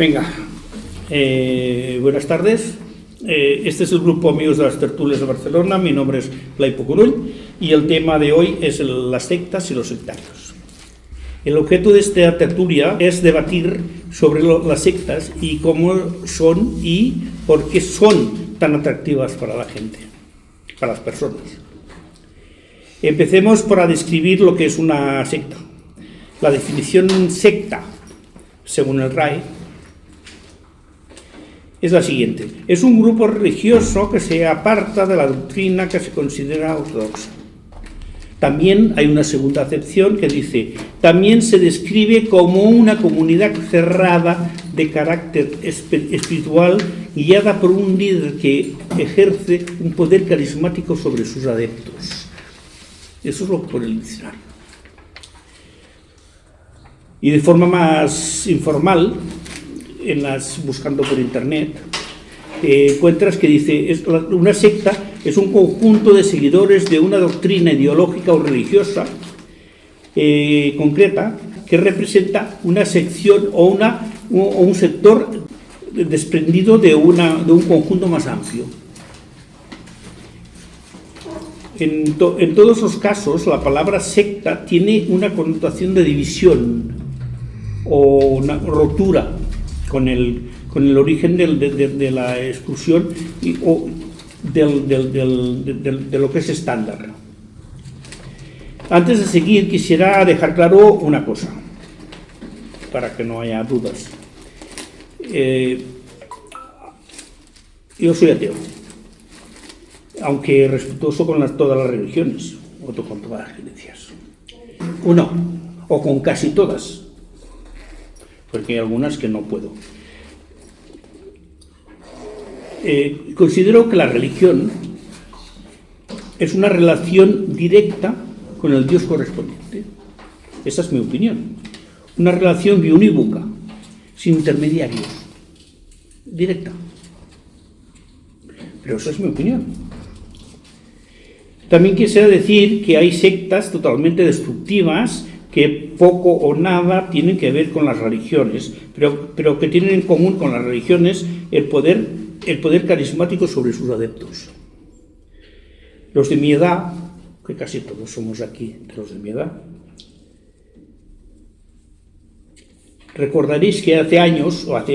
Venga, buenas tardes. Este es el grupo Amigos de las Tertulias de Barcelona. Mi nombre es Blai Pocurull y el tema de hoy es las sectas y los sectarios. El objeto de esta tertulia es debatir sobre las sectas y cómo son y por qué son tan atractivas para la gente, para las personas. Empecemos por describir lo que es una secta. La definición secta, según el RAE, es la siguiente: es un grupo religioso que se aparta de la doctrina que se considera ortodoxa. También hay una segunda acepción que dice: también se describe como una comunidad cerrada de carácter espiritual guiada por un líder que ejerce un poder carismático sobre sus adeptos. Eso es lo que pone el diccionario. Y de forma más informal, buscando por internet, encuentras que dice: una secta es un conjunto de seguidores de una doctrina ideológica o religiosa concreta que representa una sección o un sector desprendido de un conjunto más amplio. En todos los casos, la palabra secta tiene una connotación de división o una rotura con el origen de la exclusión o de lo que es estándar. Antes de seguir, quisiera dejar claro una cosa, para que no haya dudas. Yo soy ateo, aunque respetuoso con todas las religiones, o con todas las creencias. O con casi todas, porque hay algunas que no puedo. Considero que la religión es una relación directa con el Dios correspondiente. Esa es mi opinión. Una relación biunívoca, sin intermediarios, directa. Pero esa es mi opinión. También quisiera decir que hay sectas totalmente destructivas que poco o nada tienen que ver con las religiones, pero que tienen en común con las religiones el poder carismático sobre sus adeptos. Los de mi edad, que casi todos somos aquí de los de mi edad, recordaréis que hace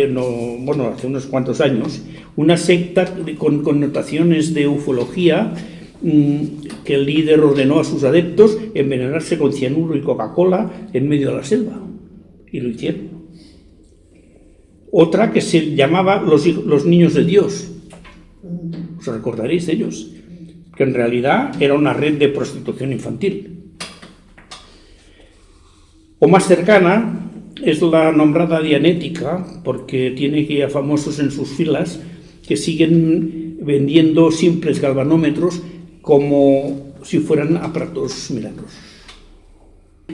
unos cuantos años, una secta con connotaciones de ufología, que el líder ordenó a sus adeptos envenenarse con cianuro y Coca-Cola en medio de la selva, y lo hicieron. Otra que se llamaba los niños de Dios, os recordaréis de ellos, que en realidad era una red de prostitución infantil. O más cercana es la nombrada Dianética, porque tiene ya famosos en sus filas que siguen vendiendo simples galvanómetros como si fueran aparatos milagrosos.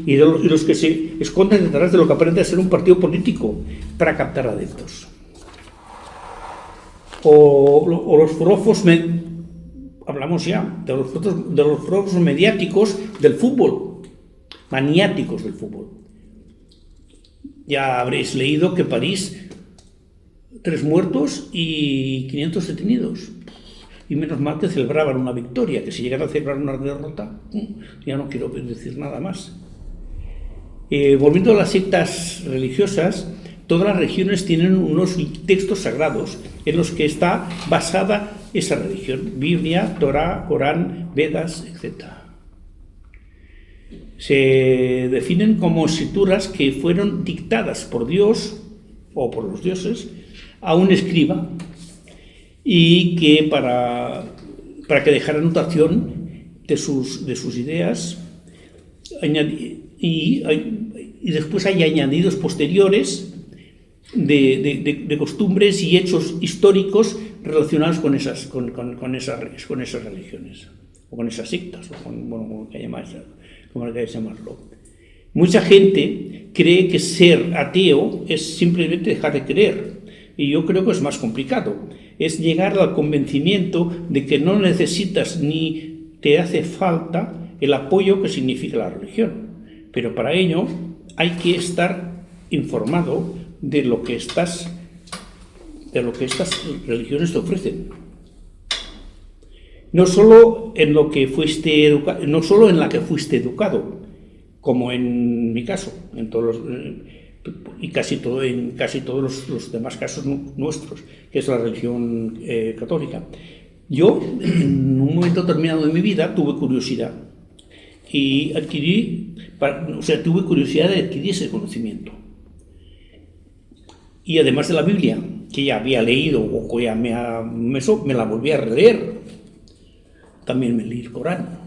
Y los que se esconden detrás de lo que aparenta ser un partido político para captar adeptos. O los forofos, hablamos ya de los forofos mediáticos del fútbol, maniáticos del fútbol. Ya habréis leído que París, 3 muertos y 500 detenidos. Y menos mal que celebraban una victoria, que si llegan a celebrar una derrota, ya no quiero decir nada más. Volviendo a las sectas religiosas, todas las religiones tienen unos textos sagrados en los que está basada esa religión: Biblia, Torá, Corán, Vedas, etc. Se definen como escrituras que fueron dictadas por Dios o por los dioses a un escriba, y que para que dejara anotación de sus ideas, y después hay añadidos posteriores de costumbres y hechos históricos relacionados con esas religiones, o con esas sectas, o como queráis llamarlo. Mucha gente cree que ser ateo es simplemente dejar de creer, y yo creo que es más complicado. Es llegar al convencimiento de que no necesitas ni te hace falta el apoyo que significa la religión. Pero para ello hay que estar informado de lo que estás de lo que estas religiones te ofrecen. No solo en lo que fuiste educado, no solo en la que fuiste educado, como en mi caso, en todos los, y en casi todos los demás casos nuestros, que es la religión católica. Yo, en un momento determinado de mi vida, tuve curiosidad y tuve curiosidad de adquirir ese conocimiento. Y además de la Biblia, que ya había leído o ya me la volví a releer, también me leí el Corán.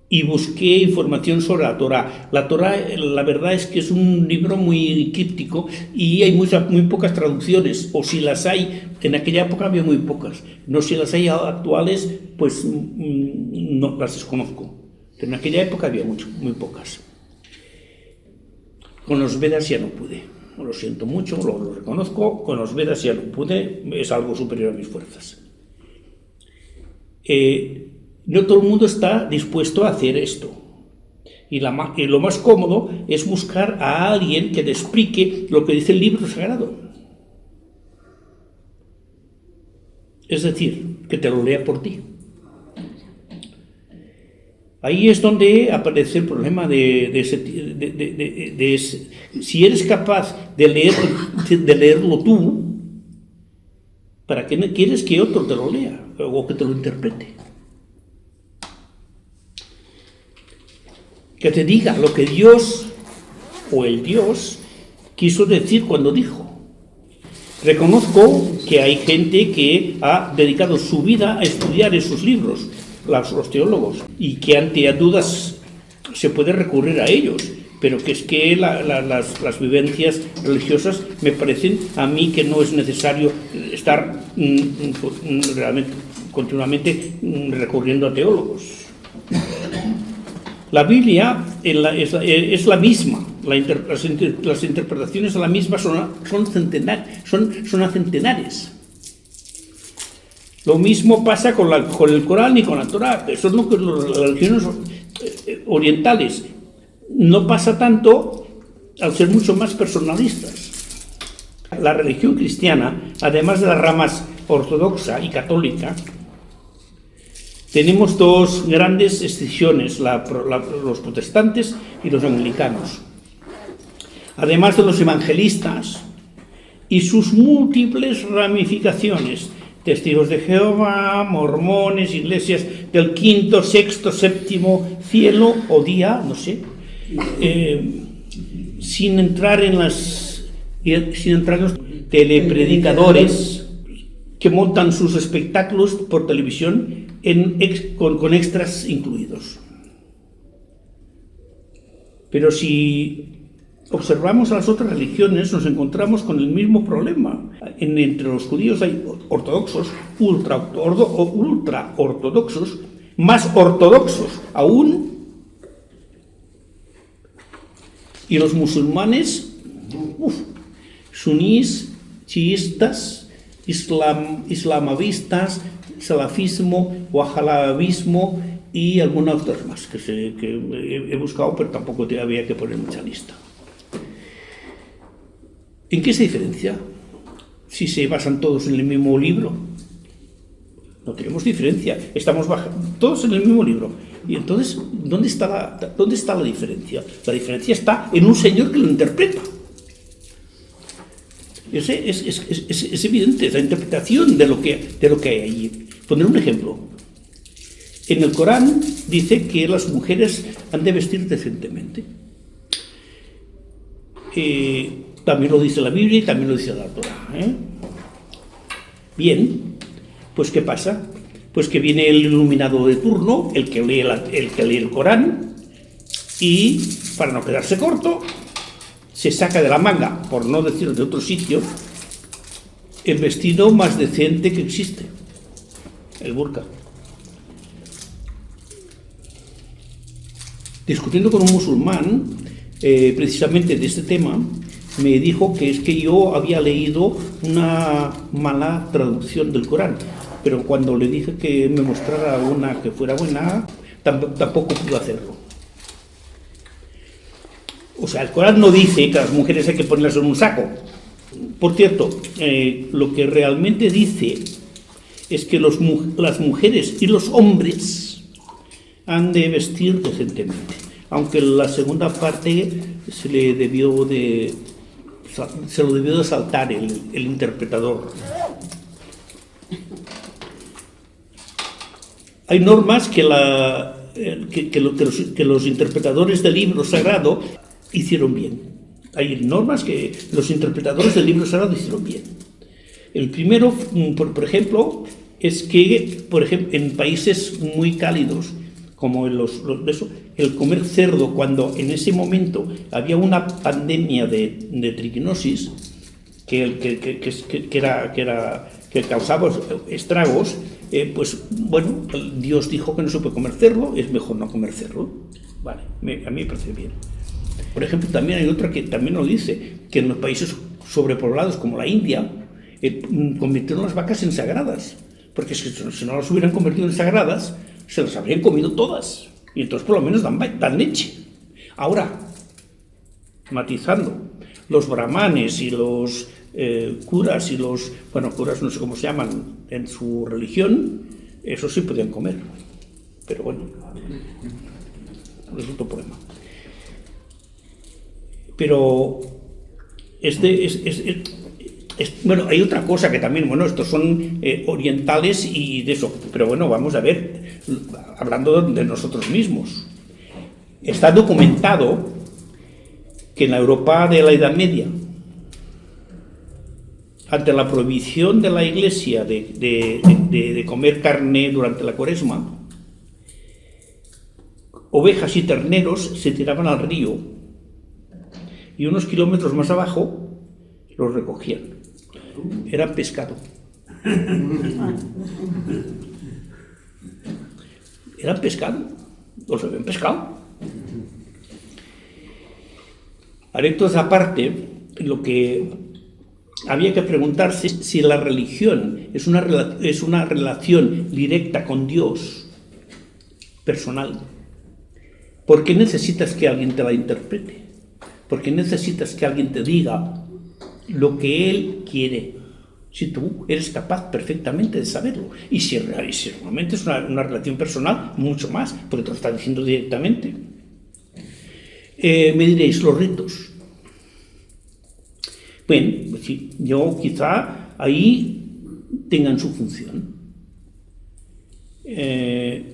Y busqué información sobre la Torá. La Torá, la verdad es que es un libro muy críptico y hay muy pocas traducciones, o si las hay, en aquella época había muy pocas. No, si las hay actuales, pues no las desconozco. Pero en aquella época había muy pocas. Con los Vedas ya no pude. Lo siento mucho, lo reconozco. Con los Vedas ya no pude, es algo superior a mis fuerzas. No todo el mundo está dispuesto a hacer esto. Y lo más cómodo es buscar a alguien que te explique lo que dice el libro sagrado. Es decir, que te lo lea por ti. Ahí es donde aparece el problema si eres capaz de leerlo tú, ¿para qué no quieres que otro te lo lea o que te lo interprete? Que te diga lo que Dios o el Dios quiso decir cuando dijo. Reconozco que hay gente que ha dedicado su vida a estudiar esos libros, los teólogos, y que ante dudas se puede recurrir a ellos, pero que es que las vivencias religiosas me parecen a mí que no es necesario estar realmente continuamente recurriendo a teólogos. La Biblia es la misma, las interpretaciones de la misma son a centenares. Lo mismo pasa con el Corán y con la Torá. Eso es lo que las religiones orientales. No pasa tanto al ser mucho más personalistas. La religión cristiana, además de las ramas ortodoxa y católica, tenemos dos grandes escisiones, los protestantes y los anglicanos. Además de los evangelistas y sus múltiples ramificaciones, testigos de Jehová, mormones, iglesias del quinto, sexto, séptimo cielo o día, no sé, sin entrar en los telepredicadores que montan sus espectáculos por televisión con extras incluidos. Pero si observamos a las otras religiones, nos encontramos con el mismo problema. Entre los judíos hay ortodoxos, ultra ortodoxos, más ortodoxos aún, y los musulmanes, sunís, chiistas, islamavistas, salafismo, wahabismo y algunas otras más que he buscado, pero tampoco había que poner mucha lista. ¿En qué se diferencia? Si se basan todos en el mismo libro. No tenemos diferencia, estamos todos en el mismo libro. Y entonces, ¿dónde está la diferencia? La diferencia está en un señor que lo interpreta. Es evidente, es la interpretación de lo que hay allí. Pondré un ejemplo. En el Corán dice que las mujeres han de vestir decentemente. También lo dice la Biblia y también lo dice la Torá. Bien, pues ¿qué pasa? Pues que viene el iluminado de turno, el que lee el Corán, y para no quedarse corto, se saca de la manga, por no decir de otro sitio, el vestido más decente que existe, el burka. Discutiendo con un musulmán, precisamente de este tema, me dijo que es que yo había leído una mala traducción del Corán, pero cuando le dije que me mostrara una que fuera buena, tampoco pudo hacerlo. O sea, el Corán no dice que a las mujeres hay que ponerlas en un saco, Por cierto, lo que realmente dice es que las mujeres y los hombres han de vestir decentemente, aunque la segunda parte se lo debió de saltar el interpretador. Hay normas que los interpretadores del libro sagrado hicieron bien. Hay normas que los interpretadores del libro sagrado hicieron bien. El primero, por ejemplo, es que en países muy cálidos, como el comer cerdo, cuando en ese momento había una pandemia de triquinosis que causaba estragos, pues bueno, Dios dijo que no se puede comer cerdo, es mejor no comer cerdo. Vale, a mí me parece bien. Por ejemplo, también hay otra que también nos dice que en los países sobrepoblados como la India convirtieron las vacas en sagradas, porque si no las hubieran convertido en sagradas, se las habrían comido todas, y entonces por lo menos dan leche. Ahora, matizando, los brahmanes y los curas y curas no sé cómo se llaman en su religión, eso sí podían comer, pero bueno, es otro problema. Pero bueno, hay otra cosa que también, bueno, estos son orientales y de eso, pero bueno, vamos a ver, hablando de nosotros mismos. Está documentado que en la Europa de la Edad Media, ante la prohibición de la Iglesia de comer carne durante la Cuaresma, ovejas y terneros se tiraban al río y unos kilómetros más abajo los recogían. Era pescado. Era pescado. Los habían pescado. Anécdotas aparte, lo que había que preguntarse es si la religión es una relación directa con Dios, personal. ¿Por qué necesitas que alguien te la interprete? ¿Por qué necesitas que alguien te diga lo que Él quiere? Si tú eres capaz perfectamente de saberlo. Y si realmente es una relación personal, mucho más, porque te lo está diciendo directamente. Me diréis, los ritos. Bueno, sí, yo quizá ahí tengan su función. Pero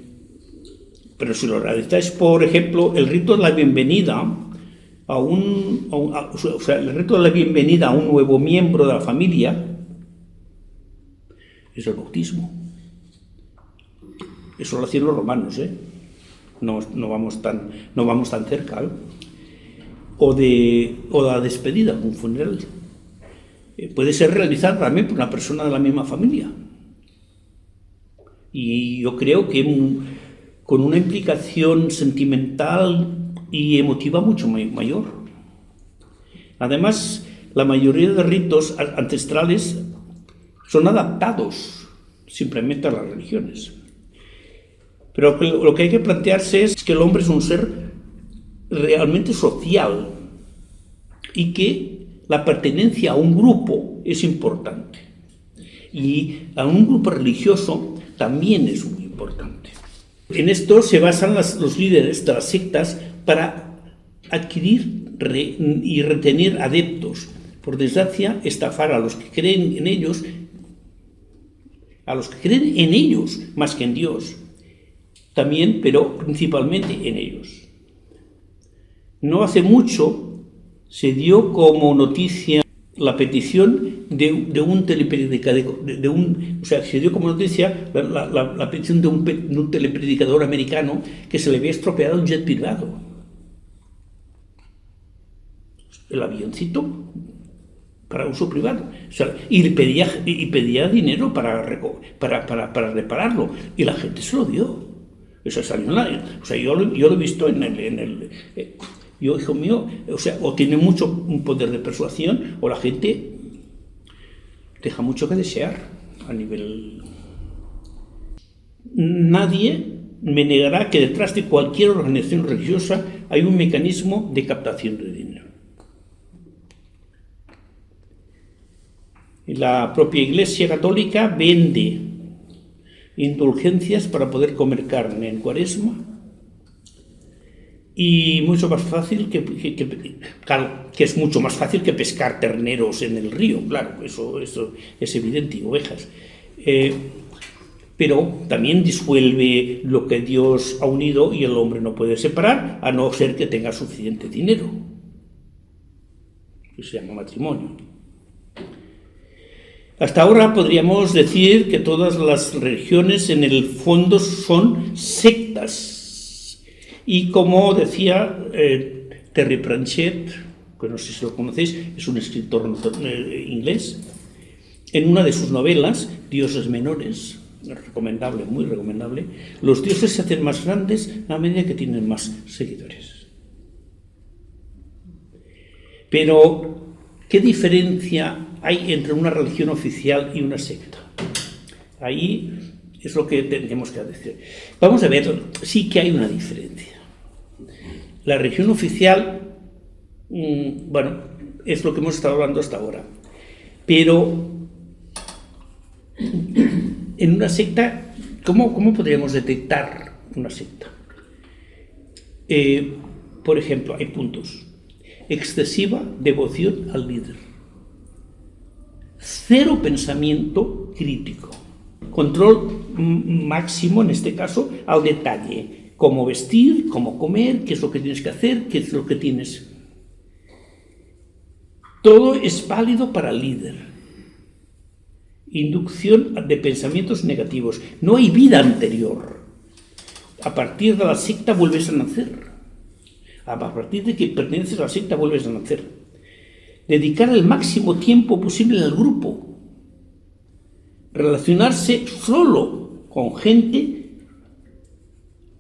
si lo realizáis, por ejemplo, el rito de la bienvenida el rito de la bienvenida a un nuevo miembro de la familia es el bautismo. Eso lo hacían los romanos, no vamos tan cerca, ¿eh? O la despedida, un funeral. Puede ser realizada también por una persona de la misma familia. Y yo creo que con una implicación sentimental y emotiva mucho mayor. Además, la mayoría de ritos ancestrales son adaptados simplemente a las religiones. Pero lo que hay que plantearse es que el hombre es un ser realmente social y que la pertenencia a un grupo es importante. Y a un grupo religioso también es muy importante. En esto se basan los líderes de las sectas para adquirir y retener adeptos. Por desgracia, estafar a los que creen en ellos, más que en Dios, también, pero principalmente en ellos. No hace mucho se dio como noticia la petición de un telepredicador, se dio como noticia la petición de un telepredicador americano que se le había estropeado un jet privado. El avioncito para uso privado. Y pedía dinero para repararlo. Y la gente se lo dio. Yo lo he visto en el yo, hijo mío, o tiene un poder de persuasión, o la gente deja mucho que desear a nivel. Nadie me negará que detrás de cualquier organización religiosa hay un mecanismo de captación de dinero. La propia Iglesia Católica vende indulgencias para poder comer carne en Cuaresma, y mucho más fácil claro, que es mucho más fácil que pescar terneros en el río, claro, eso es evidente, y ovejas. Pero también disuelve lo que Dios ha unido y el hombre no puede separar, a no ser que tenga suficiente dinero, que se llama matrimonio. Hasta ahora podríamos decir que todas las religiones en el fondo son sectas. Y como decía Terry Pratchett, que no sé si lo conocéis, es un escritor inglés, en una de sus novelas, Dioses Menores, recomendable, muy recomendable, los dioses se hacen más grandes a medida que tienen más seguidores. Pero, ¿qué diferencia hay entre una religión oficial y una secta? Ahí es lo que tenemos que decir. Vamos a ver, sí que hay una diferencia. La religión oficial, bueno, es lo que hemos estado hablando hasta ahora. Pero en una secta, ¿cómo podríamos detectar una secta? Por ejemplo, hay puntos. Excesiva devoción al líder. Cero pensamiento crítico. Control máximo, en este caso, al detalle. Cómo vestir, cómo comer, qué es lo que tienes que hacer, qué es lo que tienes. Todo es válido para el líder. Inducción de pensamientos negativos. No hay vida anterior. A partir de la secta vuelves a nacer. A partir de que perteneces a la secta vuelves a nacer. Dedicar el máximo tiempo posible al grupo. Relacionarse solo con gente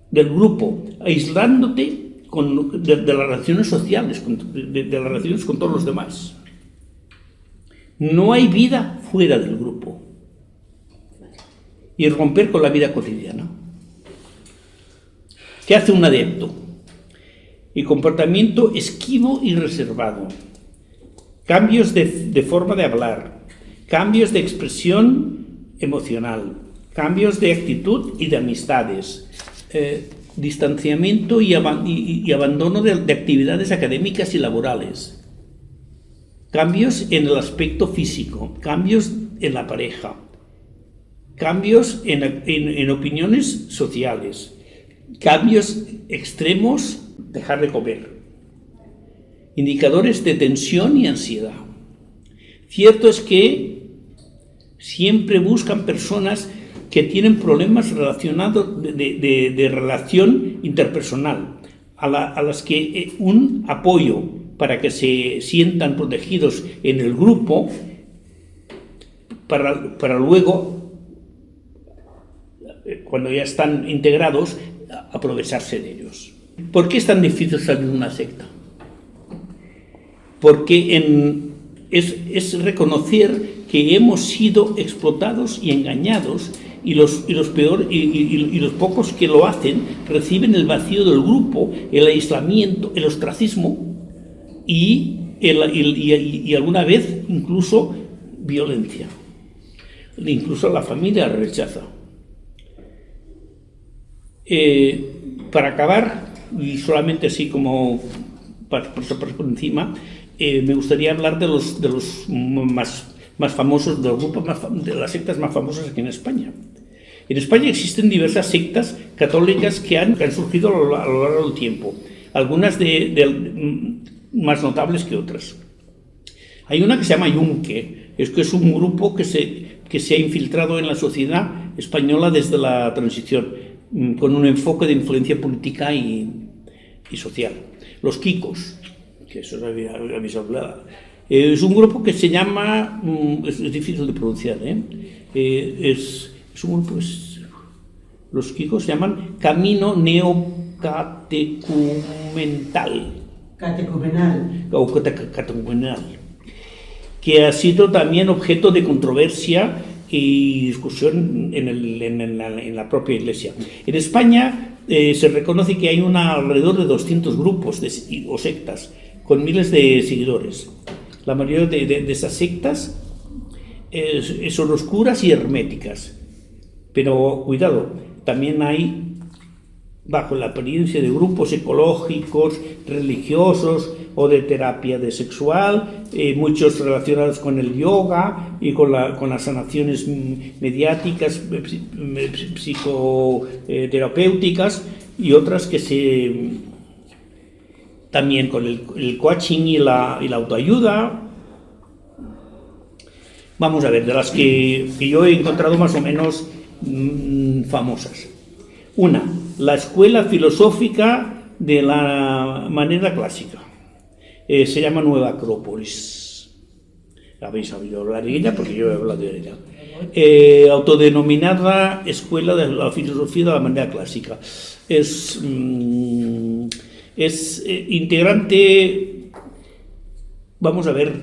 del grupo, aislándote de las relaciones sociales, de las relaciones con todos los demás. No hay vida fuera del grupo. Y romper con la vida cotidiana. ¿Qué hace un adepto? Y comportamiento esquivo y reservado. Cambios de forma de hablar. Cambios de expresión emocional. Cambios de actitud y de amistades. Distanciamiento y abandono de actividades académicas y laborales, cambios en el aspecto físico, cambios en la pareja, cambios en opiniones sociales, cambios extremos, dejar de comer, indicadores de tensión y ansiedad. Cierto es que siempre buscan personas que tienen problemas relacionados de relación interpersonal, a las que un apoyo para que se sientan protegidos en el grupo, para luego, cuando ya están integrados, aprovecharse de ellos. ¿Por qué es tan difícil salir de una secta? Porque es reconocer que hemos sido explotados y engañados. Y los pocos que lo hacen reciben el vacío del grupo, el aislamiento, el ostracismo y alguna vez incluso violencia. Incluso la familia rechaza. Para acabar, y solamente así como para por encima, me gustaría hablar de los más famosos, del grupo de las sectas más famosas aquí en España. En España existen diversas sectas católicas que han surgido a lo largo del tiempo, algunas más notables que otras. Hay una que se llama Yunque, que es un grupo que se ha infiltrado en la sociedad española desde la transición, con un enfoque de influencia política y social. Los Kikos, que eso habéis hablado. Es un grupo que se llama, es difícil de pronunciar, es un grupo, los Kikos se llaman Camino Neocatecumenal. Catecumenal. Que ha sido también objeto de controversia y discusión en la propia Iglesia. En España se reconoce que hay alrededor de 200 grupos o sectas con miles de seguidores. La mayoría de esas sectas son oscuras y herméticas. Pero cuidado, también hay, bajo la apariencia de grupos ecológicos, religiosos o de terapia de sexual, muchos relacionados con el yoga y con las sanaciones mediáticas, psicoterapéuticas, y otras que también con el coaching y la autoayuda. Vamos a ver, de las que yo he encontrado más o menos famosas. Una, la escuela filosófica de la manera clásica. Se llama Nueva Acrópolis. Habéis oído hablar de ella porque yo he hablado de ella. Autodenominada Escuela de la Filosofía de la Manera Clásica. Es integrante, vamos a ver,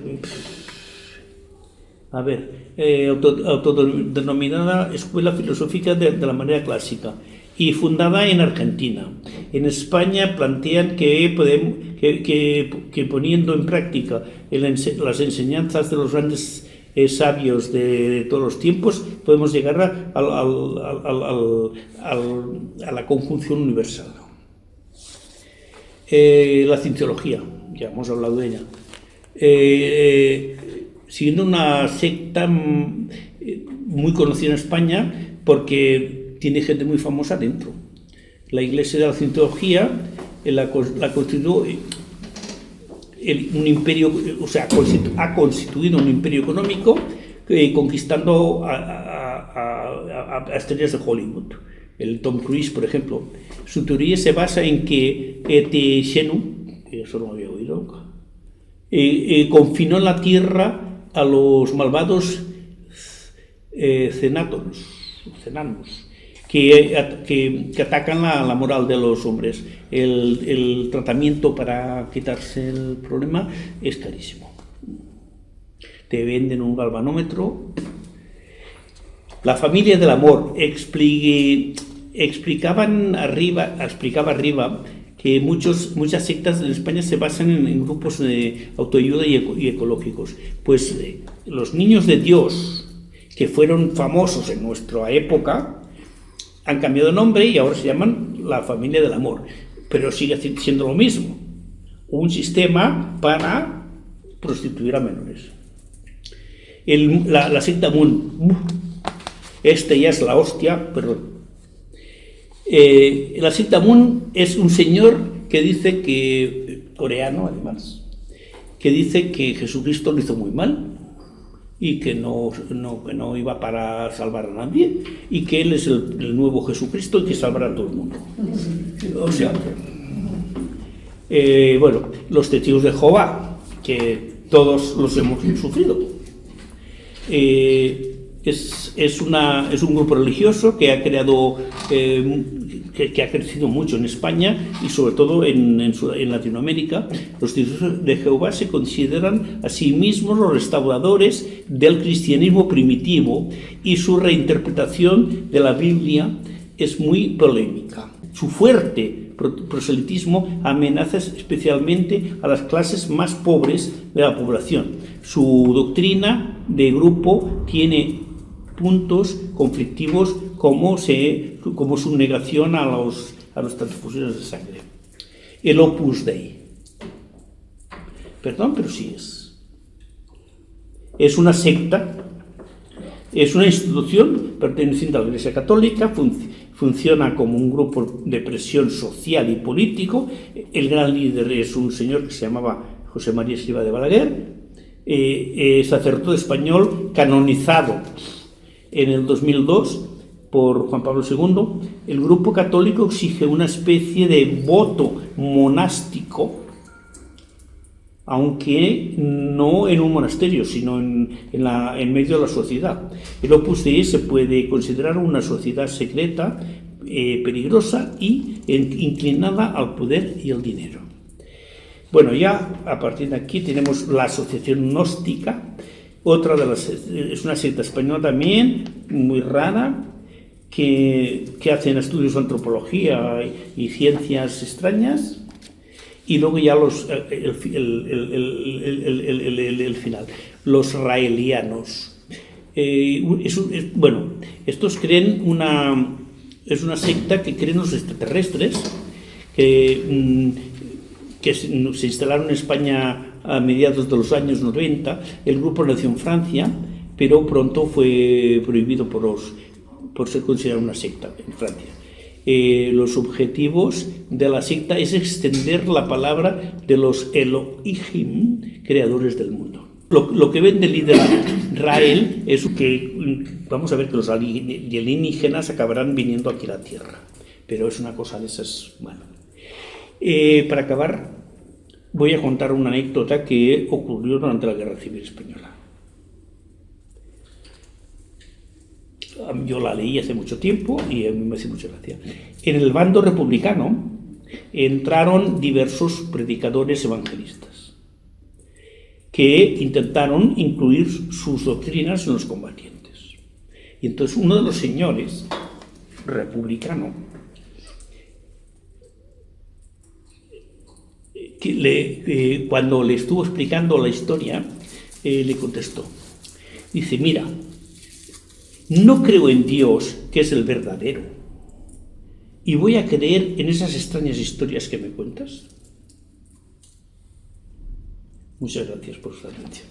autodenominada Escuela Filosófica de la Manera Clásica y fundada en Argentina. En España plantean que poniendo en práctica las enseñanzas de los grandes sabios de todos los tiempos, podemos llegar a la conjunción universal. La cienciología, ya hemos hablado de ella. Siendo una secta muy conocida en España porque tiene gente muy famosa dentro. La Iglesia de la Cienciología la constituyó un imperio, o sea, ha constituido un imperio económico conquistando a estrellas de Hollywood. El Tom Cruise, por ejemplo. Su teoría se basa en que Xenu, que eso no lo había oído nunca, confinó en la Tierra a los malvados cenanos, que atacan la moral de los hombres. El tratamiento para quitarse el problema es carísimo. Te venden un galvanómetro. La familia del amor explicaba arriba que muchas sectas en España se basan en grupos de autoayuda y ecológicos. Pues los niños de Dios, que fueron famosos en nuestra época, han cambiado de nombre y ahora se llaman la familia del amor. Pero sigue siendo lo mismo. Un sistema para prostituir a menores. La secta Moon. Ya es la hostia, perdón. La secta Moon es un señor que dice que, coreano además, que dice que Jesucristo lo hizo muy mal y que no iba para salvar a nadie y que él es el nuevo Jesucristo y que salvará a todo el mundo. O sea, bueno, los testigos de Jehová, que todos los hemos sufrido. Es un grupo religioso que ha creado, que ha crecido mucho en España y sobre todo en Latinoamérica. Los testigos de Jehová se consideran a sí mismos los restauradores del cristianismo primitivo y su reinterpretación de la Biblia es muy polémica. Su fuerte proselitismo amenaza especialmente a las clases más pobres de la población. Su doctrina de grupo tiene puntos conflictivos como su negación a las transfusiones de sangre. El Opus Dei. Perdón, pero sí es. Es una secta, es una institución perteneciente a la Iglesia Católica, funciona como un grupo de presión social y político. El gran líder es un señor que se llamaba José María Escrivá de Balaguer, sacerdote español canonizado en el 2002 por Juan Pablo II. El grupo católico exige una especie de voto monástico, aunque no en un monasterio, sino en medio de la sociedad. El Opus Dei se puede considerar una sociedad secreta, peligrosa y inclinada al poder y al dinero. Bueno, ya a partir de aquí tenemos la Asociación Gnóstica, es una secta española también, muy rara, que hacen estudios de antropología y ciencias extrañas. Y luego ya el final, los raelianos. Bueno, estos creen es una secta que creen los extraterrestres, que se instalaron en España a mediados de los años 90. El grupo nació en Francia, pero pronto fue prohibido por ser considerado una secta en Francia. Los objetivos de la secta es extender la palabra de los Elohim, creadores del mundo. Lo que vende el líder Israel es que vamos a ver que los alienígenas acabarán viniendo aquí a la Tierra, pero es una cosa de esas. Bueno, para acabar voy a contar una anécdota que ocurrió durante la Guerra Civil Española. Yo la leí hace mucho tiempo y a mí me hace mucha gracia. En el bando republicano entraron diversos predicadores evangelistas que intentaron incluir sus doctrinas en los combatientes. Y entonces uno de los señores republicano cuando le estuvo explicando la historia, le contestó. Dice, mira, no creo en Dios, que es el verdadero, y voy a creer en esas extrañas historias que me cuentas. Muchas gracias por su atención.